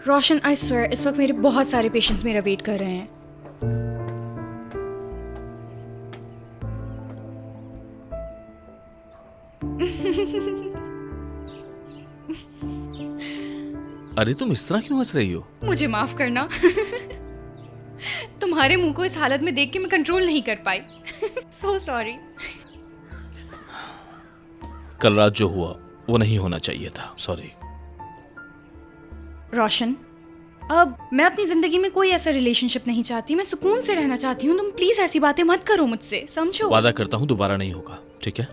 Roshan, I swear इस वक्त मेरे बहुत सारे पेशेंट्स मेरा वेट कर रहे हैं। अरे तुम इस तरह क्यों हंस रही हो? मुझे माफ करना। तुम्हारे मुंह को इस हालत में देख के मैं कंट्रोल नहीं कर पाई। So sorry. कल रात जो हुआ वो नहीं होना चाहिए था, सॉरी। रोशन, अब मैं अपनी जिंदगी में कोई ऐसा रिलेशनशिप नहीं चाहती। मैं सुकून से रहना चाहती हूँ। तुम प्लीज ऐसी बातें मत करो मुझसे, समझो? वादा करता हूँ दोबारा नहीं होगा, ठीक है?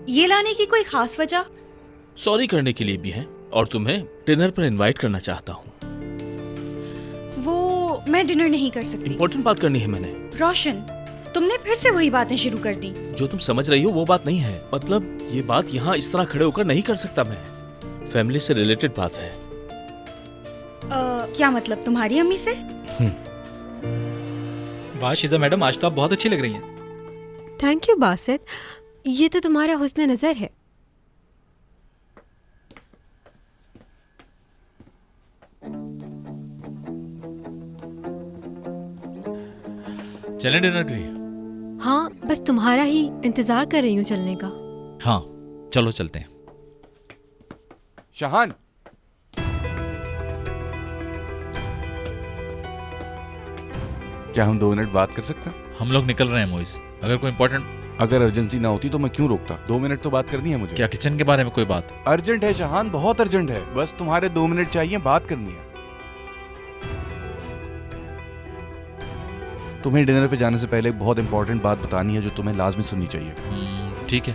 ये लाने की कोई खास वजह? सॉरी करने के लिए भी है और तुम्हें डिनर पर इनवाइट करना चाहता हूँ। वो मैं डिनर नहीं कर सकती। इंपॉर्टेंट बात करनी है मैंने। रोशन, तुमने फिर से वही बातें शुरू कर दी। जो तुम समझ रही हो वो बात नहीं है। मतलब ये बात यहाँ इस तरह खड़े होकर नहीं कर सकता मैं। फैमिली से रिलेटेड बात है। क्या मतलब, तुम्हारी अम्मी से? वाह शीजा मैडम, आज तो आप बहुत अच्छी लग रही हैं। थैंक यू बासित, ये तो तुम्हारा हुस्न नजर है। चलें डिनर के लिए? हाँ, बस तुम्हारा ही इंतजार कर रही हूँ चलने का। हाँ चलो चलते हैं। शाहान, क्या हम 2 मिनट बात कर सकते हैं? हम लोग निकल रहे हैं मोइस, अगर कोई इंपॉर्टेंट। अगर अर्जेंसी ना होती तो मैं क्यों रोकता? 2 मिनट तो बात करनी है मुझे। क्या किचन के बारे में कोई बात? अर्जेंट है शाहान, बहुत अर्जेंट है। बस तुम्हारे 2 मिनट चाहिए, बात करनी है। तुम्हें डिनर पे जाने से पहले एक बहुत इंपॉर्टेंट बात बतानी है जो तुम्हें लाजमी सुननी चाहिए। ठीक है,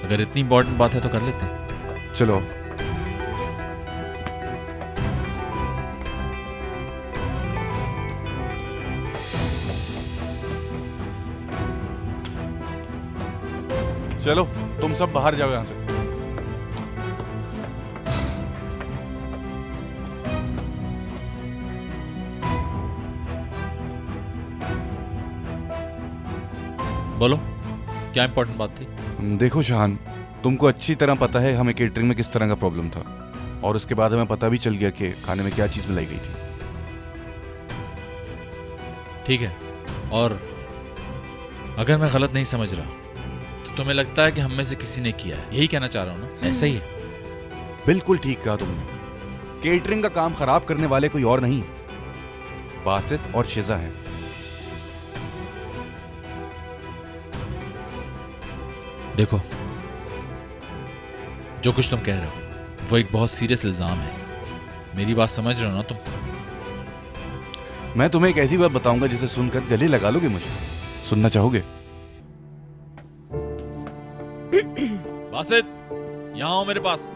अगर इतनी इंपॉर्टेंट बात है तो कर लेते हैं। चलो। चलो तुम सब बाहर जाओ यहां से। बोलो, क्या इंपॉर्टेंट बात थी? देखो शाहान, तुमको अच्छी तरह पता है हमें केटरिंग में किस तरह का प्रॉब्लम था, और उसके बाद हमें पता भी चल गया कि खाने में क्या चीज मिलाई गई थी। ठीक है, और अगर मैं गलत नहीं समझ रहा तो तुम्हें लगता है कि हम में से किसी ने किया है, यही कहना चाह रहा हूं ना? ऐसा ही है? बिल्कुल ठीक कहा तुमने। केटरिंग का काम खराब करने वाले कोई और नहीं, बासित और शिजा हैं। देखो, जो कुछ तुम कह रहे हो वो एक बहुत सीरियस इल्जाम है। मेरी बात समझ रहे हो ना तुम? मैं तुम्हें एक ऐसी बात बताऊंगा जिसे सुनकर गले लगा लोगे मुझे। सुनना चाहोगे? बासित, यहां आओ मेरे पास।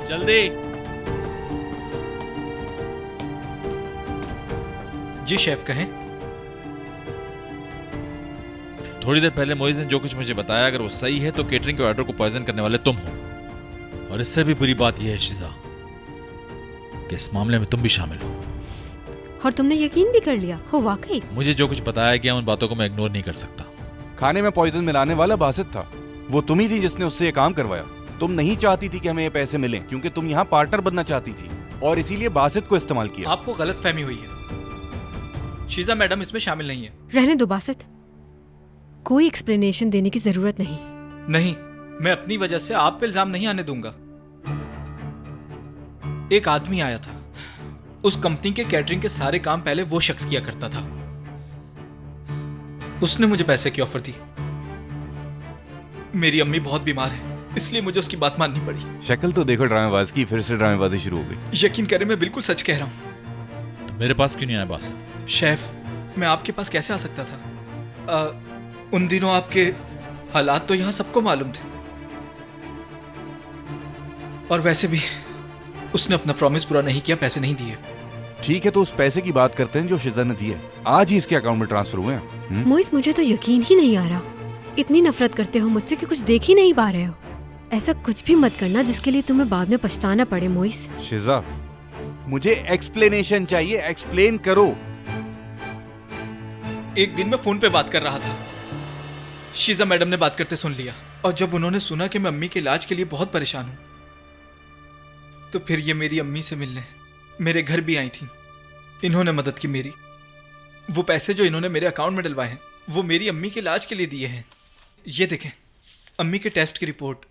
जल्दी। जी शेफ, कहें। थोड़ी देर पहले मोइज ने जो कुछ मुझे बताया, अगर वो सही है तो केटरिंग के ऑर्डर को पॉइजन करने वाले तुम हो। और इससे भी बुरी बात यह है शिजा कि इस मामले में तुम भी शामिल हो। और तुमने यकीन भी कर लिया हो? वाकई? मुझे जो कुछ बताया गया उन बातों को मैं इग्नोर नहीं कर सकता। खाने में पॉइजन मिलाने वाला बासित था। वो तुम ही थी जिसने उससे ये काम करवाया। तुम नहीं चाहती थी कि हमें ये पैसे मिले, क्योंकि तुम यहाँ पार्टनर बनना चाहती थी, और इसीलिए बासित को इस्तेमाल किया। आपको गलतफहमी हुई है। शीजा मैडम इसमें शामिल नहीं है। रहने दो बासित, कोई एक्सप्लेनेशन देने की जरूरत नहीं। नहीं, मैं अपनी वजह से आप पे इल्जाम नहीं आने दूंगा। एक आदमी आया था, उस कंपनी के कैटरिंग के सारे काम पहले वो शख्स किया करता था। उसने मुझे पैसे की ऑफर दी। मेरी अम्मी बहुत बीमार है, इसलिए मुझे उसकी बात माननी पड़ी। शक्ल तो देखो ड्रामेबाज की, फिर से ड्रामेबाजी शुरू हो गई। यकीन करें, मैं बिल्कुल सच कह रहा हूं। तो मेरे पास क्यों नहीं आया बासित? शेफ, मैं आपके पास कैसे आ सकता था? उन दिनों आपके हालात तो यहां सबको मालूम थे। और वैसे भी उसने अपना प्रॉमिस पूरा नहीं किया, पैसे नहीं दिए। ठीक है, तो उस पैसे की बात करते हैं जो शिजा ने दिए। आज ही इसके अकाउंट में ट्रांसफर हुए हैं। मोइस, मुझे तो यकीन ही नहीं आ रहा। इतनी नफरत करते हो मुझसे कि कुछ देख ही नहीं पा रहे हो। ऐसा कुछ भी मत करना जिसके लिए तुम्हें बाद में पछताना पड़े। मोइस, शिजा, मुझे एक्सप्लेनेशन चाहिए। एक्सप्लेन करो। एक दिन मैं फोन पे बात कर रहा था, शीजा मैडम ने बात करते सुन लिया, और जब उन्होंने सुना कि मैं अम्मी के इलाज के लिए बहुत परेशान हूं, तो फिर ये मेरी अम्मी से मिलने मेरे घर भी आई थी। इन्होंने मदद की मेरी। वो पैसे जो इन्होंने मेरे अकाउंट में डलवाए हैं वो मेरी अम्मी के इलाज के लिए दिए हैं। ये देखें, अम्मी के टेस्ट की रिपोर्ट।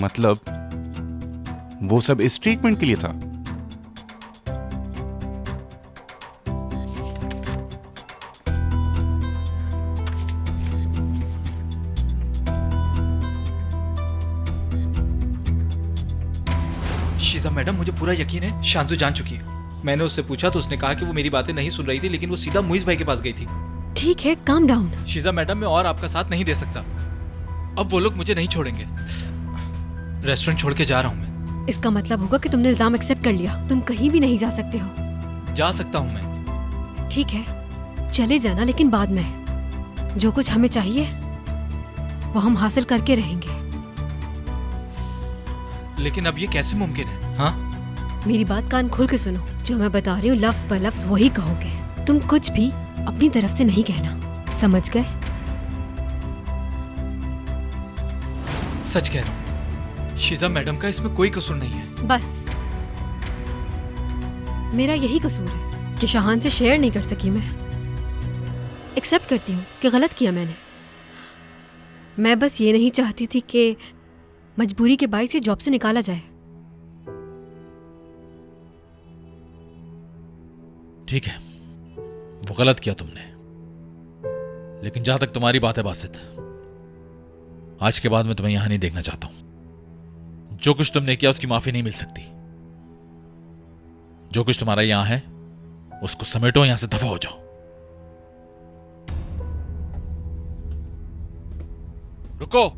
मतलब वो सब इस ट्रीटमेंट के लिए था? शीजा मैडम, मुझे पूरा यकीन है शांजू जान चुकी है। मैंने उससे पूछा तो उसने कहा कि वो मेरी बातें नहीं सुन रही थी, लेकिन वो सीधा मुइज भाई के पास गई थी। ठीक है, काम डाउन। शीजा मैडम, मैं और आपका साथ नहीं दे सकता। अब वो लोग मुझे नहीं छोड़ेंगे। रेस्टोरेंट छोड़ के जा रहा हूं मैं। इसका मतलब होगा कि तुमने इल्जाम एक्सेप्ट कर लिया। तुम कहीं भी नहीं जा सकते हो। जा सकता हूं मैं। ठीक है, चले जाना, लेकिन बाद में। जो कुछ हमें चाहिए वो हम हासिल करके रहेंगे। लेकिन अब ये कैसे मुमकिन है? हाँ, मेरी बात कान खोल के सुनो। जो मैं बता रही हूँ लफ्ज पर लफ्ज वही कहोगे। तुम कुछ भी अपनी तरफ से नहीं कहना, समझ गए? सच कह रहा हूं। शीजा मैडम का इसमें कोई कसूर नहीं है। बस मेरा यही कसूर है कि शाहान से शेयर नहीं कर सकी मैं। एक्सेप्ट करती हूँ कि गलत किया मैंने। मैं बस ये नहीं चाहती थी कि मजबूरी के बाइस से जॉब से निकाला जाए। ठीक है, वो गलत किया तुमने, लेकिन जहां तक तुम्हारी बात है बासित, आज के बाद मैं तुम्हें यहां नहीं देखना चाहता हूं। जो कुछ तुमने किया उसकी माफी नहीं मिल सकती। जो कुछ तुम्हारा यहां है उसको समेटो, यहां से दफा हो जाओ। रुको,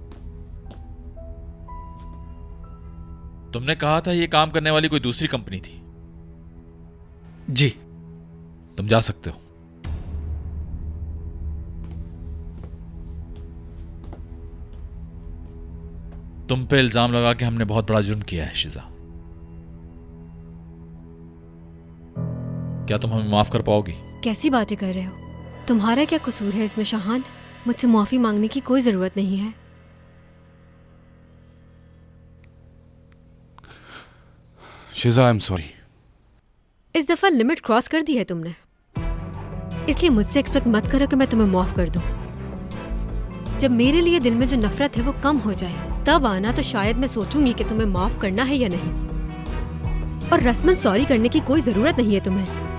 तुमने कहा था ये काम करने वाली कोई दूसरी कंपनी थी। जी। तुम जा सकते हो। तुम पे इल्जाम लगा के हमने बहुत बड़ा जुर्म किया है शीजा। क्या तुम हमें माफ कर पाओगी? कैसी बातें कर रहे हो? तुम्हारा क्या कसूर है इसमें शाहान? मुझसे माफी मांगने की कोई जरूरत नहीं है। Sheeza, I am sorry. इस दफा लिमिट क्रॉस कर दी है तुमने, इसलिए मुझसे एक्सपेक्ट मत करो कि मैं तुम्हें माफ कर दूं। जब मेरे लिए दिल में जो नफरत है वो कम हो जाए तब आना, तो शायद मैं सोचूंगी कि तुम्हें माफ करना है या नहीं। और रस्मन सॉरी करने की कोई जरूरत नहीं है तुम्हें।